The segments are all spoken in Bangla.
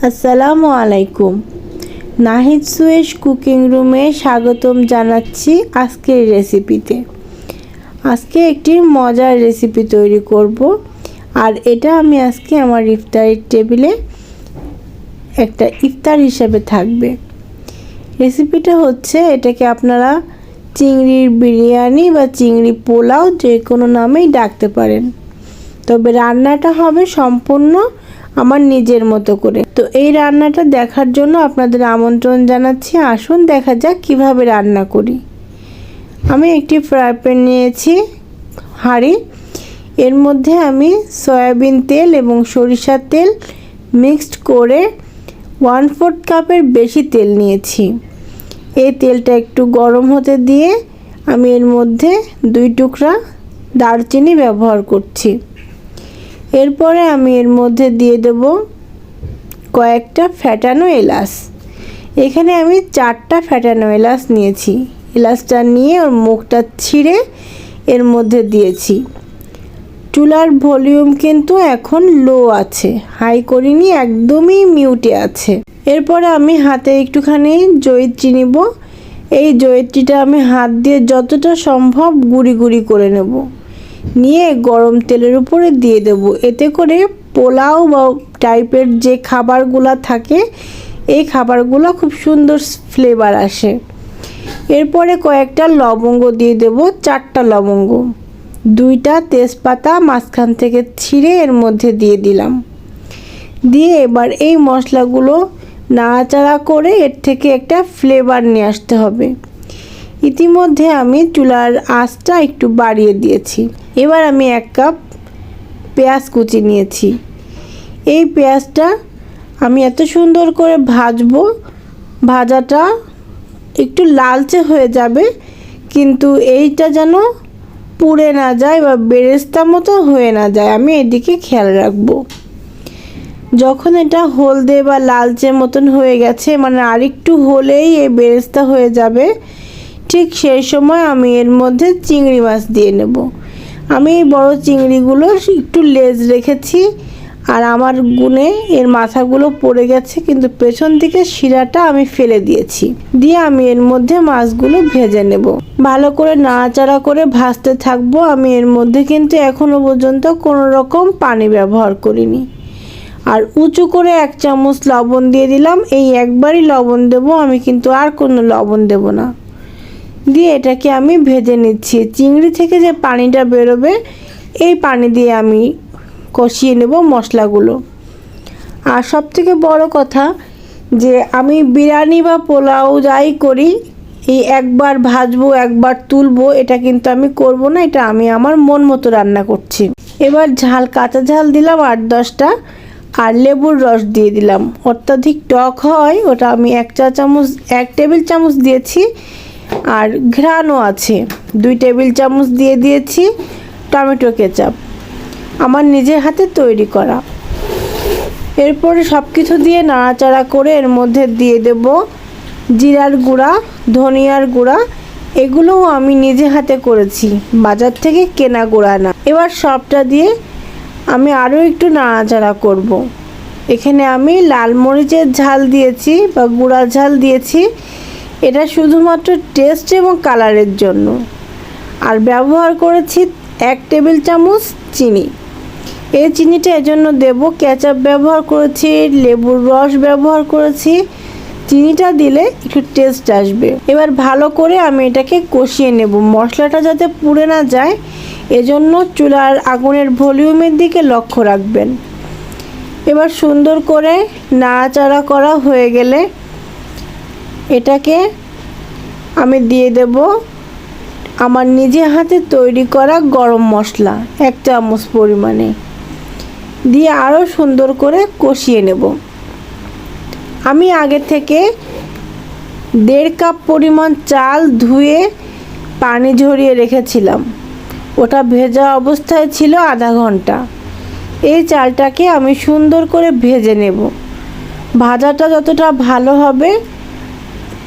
আসসালামু আলাইকুম। নাহিদ সুয়েশ কুকিং রুমে স্বাগতম জানাচ্ছি আজকের রেসিপিতে। আজকে একটি মজার রেসিপি তৈরি করব, আর এটা আমি আজকে আমার ইফতারের টেবিলে একটা ইফতার হিসেবে থাকবে। রেসিপিটা হচ্ছে, এটাকে আপনারা চিংড়ির বিরিয়ানি বা চিংড়ি পোলাও যে কোনো নামেই ডাকতে পারেন, তবে রান্নাটা হবে সম্পূর্ণ আমার নিজের মতো করে। তো এই রান্নাটা দেখার জন্য আপনাদের আমন্ত্রণ জানাচ্ছি। আসুন দেখা যাক কিভাবে রান্না করি। আমি একটি ফ্রাই প্যান নিয়েছি, হাঁড়ি। এর মধ্যে আমি সয়াবিন তেল এবং সরিষার তেল মিক্সড করে 1/4 কাপের বেশি তেল নিয়েছি। এই তেলটা একটু গরম হতে দিয়ে আমি এর মধ্যে 2 টুকরা দারচিনি ব্যবহার করছি। এরপরে আমি এর মধ্যে দিয়ে দেব কয়েকটা ফ্যাটানো এলাচ। এখানে আমি 4টা ফ্যাটানো এলাচ নিয়েছি। এলাচটা নিয়ে ওর মুখটা ছিঁড়ে এর মধ্যে দিয়েছি। চুলার ভলিউম কিন্তু এখন লো আছে, হাই করিনি, একদমই মিউটে আছে। এরপরে আমি হাতে একটুখানি জয়িত্রী নিব। এই জয়িত্রীটা আমি হাত দিয়ে যতটা সম্ভব গুঁড়ি গুঁড়ি করে নেব, নিয়ে গরম তেলের উপরে দিয়ে দেব। এতে করে পোলাও বা টাইপের যে খাবারগুলো থাকে, এই খাবারগুলো খুব সুন্দর ফ্লেভার আসে। এরপরে কয়েকটা লবঙ্গ দিয়ে দেব, 4টা লবঙ্গ, 2টা তেজপাতা মাঝখান থেকে ছিঁড়ে এর মধ্যে দিয়ে দিলাম। দিয়ে এবার এই মশলাগুলো নাড়াচাড়া করে এর থেকে একটা ফ্লেভার নিয়ে আসতে হবে। ইতিমধ্যে আমি চুলার আঁচটা একটু বাড়িয়ে দিয়েছি। এবার আমি 1 কাপ পেঁয়াজ কুচি নিয়েছি। এই পেঁয়াজটা আমি এত সুন্দর করে ভাজবো, ভাজাটা একটু লালচে হয়ে যাবে, কিন্তু এইটা যেন পুড়ে না যায় বা বেরেস্তা মতো হয়ে না যায়, আমি এদিকে খেয়াল রাখবো। যখন এটা হলদে বা লালচে মতন হয়ে গেছে, মানে আরেকটু হলেই এই বেরেস্তা হয়ে যাবে, ঠিক সেই সময় আমি এর মধ্যে চিংড়ি মাছ দিয়ে নেব। আমি এই বড় চিংড়িগুলো একটু লেজ রেখেছি, আর আমার গুনে এর মাথাগুলো পড়ে গেছে, কিন্তু পেছন থেকে শিরাটা আমি ফেলে দিয়েছি। দিয়ে আমি এর মধ্যে মাছগুলো ভেজে নেব। ভালো করে নাড়াচাড়া করে ভাজতে থাকবো। আমি এর মধ্যে কিন্তু এখনো পর্যন্ত কোনো রকম পানি ব্যবহার করিনি। আর উঁচু করে 1 চামচ লবণ দিয়ে দিলাম। এই একবারই লবণ দেব, আমি কিন্তু আর কোনো লবণ দেব না। দিয়ে এটাকে আমি ভেজে নিচ্ছি। চিংড়ি থেকে যে পানিটা বেরোবে, এই পানি দিয়ে আমি কষিয়ে নেব মশলাগুলো। আর সবথেকে বড় কথা, যে আমি বিরিয়ানি বা পোলাও যাই করি, এই একবার ভাজবো একবার তুলবো, এটা কিন্তু আমি করব না। এটা আমি আমার মন মতো রান্না করছি। এবার ঝাল, কাঁচা ঝাল দিলাম 8-10টা, আর লেবুর রস দিয়ে দিলাম। অত্যাধিক টক হয়, ওটা আমি 1 টেবিল চামচ দিয়েছি। আর ঘ্রাণও আছে, 2 টেবিল চামচ দিয়ে দিয়েছি টমেটো কেচাপ, আমার নিজের হাতে তৈরি করা। এরপরে সব কিছু দিয়ে নাড়াচাড়া করে এর মধ্যে দিয়ে দেব জিরার গুঁড়া, ধনিয়ার গুঁড়া। এগুলোও আমি নিজে হাতে করেছি, বাজার থেকে কেনা গুঁড়া না। এবার সবটা দিয়ে আমি আরও একটু নাড়াচাড়া করব। এখানে আমি লাল মরিচের ঝাল দিয়েছি বা গুঁড়া ঝাল দিয়েছি, এটা শুধুমাত্র টেস্ট এবং কালারের জন্য। আর ব্যবহার করেছি 1 টেবিল চামচ চিনি। এই চিনিটা এজন্য দেব, কেচাপ ব্যবহার করেছি, লেবুর রস ব্যবহার করেছি, চিনিটা দিলে একটু টেস্ট আসবে। এবার ভালো করে আমি এটাকে কষিয়ে নেব, মশলাটা যাতে পুড়ে না যায়, এজন্য চুলার আগুনের ভলিউমের দিকে লক্ষ্য রাখবেন। এবার সুন্দর করে নাড়াচাড়া করা হয়ে গেলে এটাকে আমি দিয়ে দেব আমার নিজে হাতে তৈরি করা গরম মশলা 1 চামচ পরিমাণে, দিয়ে আরও সুন্দর করে কষিয়ে নেব। আমি আগে থেকে 1.5 কাপ পরিমাণ চাল ধুয়ে পানি ঝরিয়ে রেখেছিলাম, ওটা ভেজা অবস্থায় ছিল আধা ঘন্টা। এই চালটাকে আমি সুন্দর করে ভেজে নেব। ভাজাটা যতটা ভালো হবে,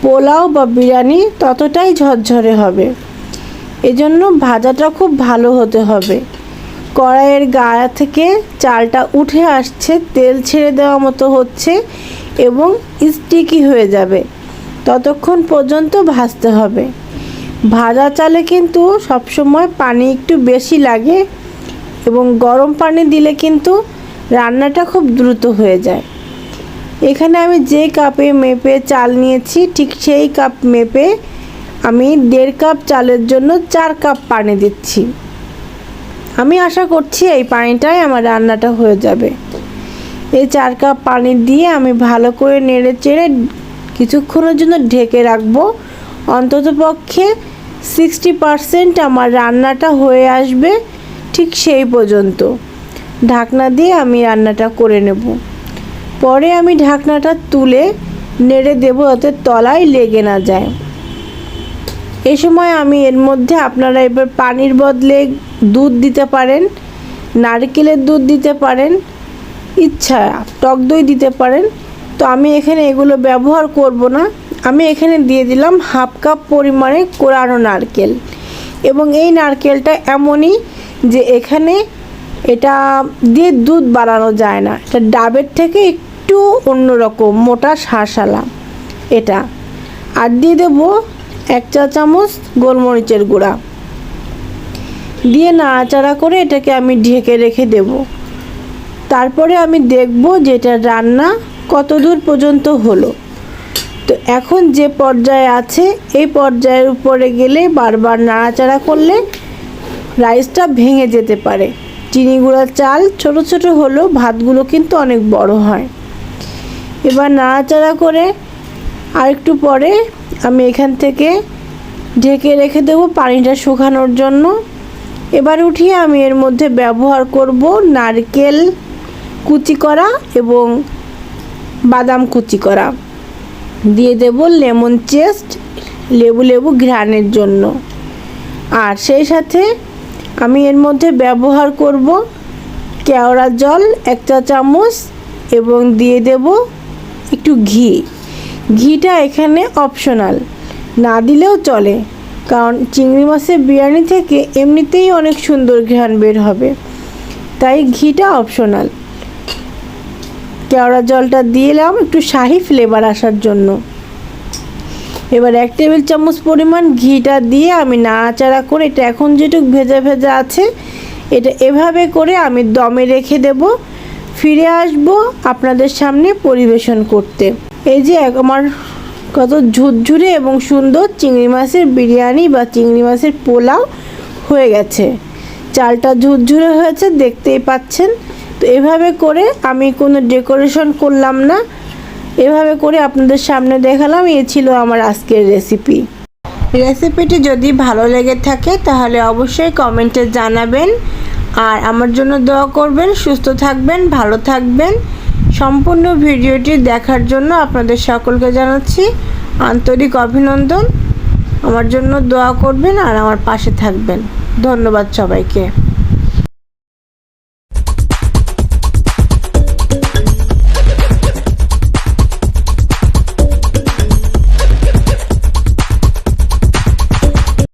পোলাও বা বিরিয়ানি ততটাই ঝরঝরে হবে। এজন্য ভাজাটা খুব ভালো হতে হবে। কড়াইয়ের গায়ে থেকে চালটা উঠে আসছে, তেল ছেড়ে দেওয়া মতো হচ্ছে এবং স্টিকি হয়ে যাবে, ততক্ষণ পর্যন্ত ভাজতে হবে। ভাজা চালে কিন্তু সবসময় পানি একটু বেশি লাগে এবং গরম পানি দিলে কিন্তু রান্নাটা খুব দ্রুত হয়ে যায়। এখানে আমি যে কাপে মেপে চাল নিয়েছি ঠিক সেই কাপ মেপে আমি 1.5 কাপ চালের জন্য 4 কাপ পানি দিচ্ছি। আমি আশা করছি এই পানিটাই আমার রান্নাটা হয়ে যাবে। এই 4 কাপ পানি দিয়ে আমি ভালো করে নেড়ে চেড়ে কিছুক্ষণের জন্য ঢেকে রাখবো। অন্ততপক্ষে 60% আমার রান্নাটা হয়ে আসবে, ঠিক সেই পর্যন্ত ঢাকনা দিয়ে আমি রান্নাটা করে নেব। পরে আমি ঢাকনাটা তুলে নেড়ে দেব যাতে তলায় লেগে না যায়। এই সময় আমি এর মধ্যে আপনারা এবার পানির বদলে দুধ দিতে পারেন, নারকেলের দুধ দিতে পারেন, ইচ্ছা টক দই দিতে পারেন। তো আমি এখানে এগুলো ব্যবহার করব না। আমি এখানে দিয়ে দিলাম 1/2 কাপ পরিমাণে কোরানো নারকেল। এবং এই নারকেলটা এমনই যে এখানে এটা দিয়ে দুধ বানানো যায় না, এটা ডাবের থেকে একটু অন্যরকম মোটা শাঁসালা এটা। আর দিয়ে দেব 1 চা চামচ গোলমরিচের গুঁড়া দিয়ে নাড়াচাড়া করে এটাকে আমি ঢেকে রেখে দেব। তারপরে আমি দেখব যে এটা রান্না কত দূর পর্যন্ত হলো। তো এখন যে পর্যায়ে আছে এই পর্যায়ের উপরে গেলে বারবার নাড়াচাড়া করলে রাইসটা ভেঙে যেতে পারে। চিনি গুঁড়া চাল ছোট ছোট হলেও ভাতগুলো কিন্তু অনেক বড় হয়। এবার নাড়াচাড়া করে আরেকটু পরে আমি এখান থেকে ঢেকে রেখে দেবো পানিটা শুকানোর জন্য। এবার উঠিয়ে আমি এর মধ্যে ব্যবহার করব নারকেল কুচি করা এবং বাদাম কুচি করা, দিয়ে দেব লেমন জেস্ট, লেবু ঘ্রাণের জন্য। আর সেই সাথে আমি এর মধ্যে ব্যবহার করব কেওড়া জল 1 চা চামচ এবং দিয়ে দেব একটু ঘি। ঘিটা এখানে অপশনাল, না দিলেও চলে, কারণ চিংড়ি মাছের বিরিয়ানি থেকে এমনিতেই অনেক সুন্দর ঘ্রাণ বের হবে, তাই ঘিটা অপশনাল। কেওড়া জলটা দিলাম একটু শাহি ফ্লেভার আসার জন্য। এবার 1 টেবিল চামচ পরিমাণ ঘিটা দিয়ে আমি নাড়াচাড়া করে এটা এখন যেটুকু ভেজা ভেজা আছে এটা এভাবে করে আমি দমে রেখে দেব। ফিরে আসব আপনাদের সামনে পরিবেশন করতে। এই যে আমার কত ঝুরঝুরে এবং সুন্দর চিংড়ি মাছের বিরিয়ানি বা চিংড়ি মাছের পোলাও হয়ে গেছে। চালটা ঝুরঝুরে হয়েছে, দেখতেই পাচ্ছেন। তো এভাবে করে আমি কোনো ডেকোরেশন করলাম না, এভাবে করে আপনাদের সামনে দেখালাম। এই ছিল আমার আজকের রেসিপি। রেসিপিটি যদি ভালো লেগে থাকে তাহলে অবশ্যই কমেন্টে জানাবেন আর আমার জন্য দোয়া করবেন। সুস্থ থাকবেন, ভালো থাকবেন। সম্পূর্ণ ভিডিওটি দেখার জন্য আপনাদের সকলকে জানাচ্ছি আন্তরিক অভিনন্দন। আমার জন্য দোয়া করবেন আর আমার পাশে থাকবেন। ধন্যবাদ সবাইকে।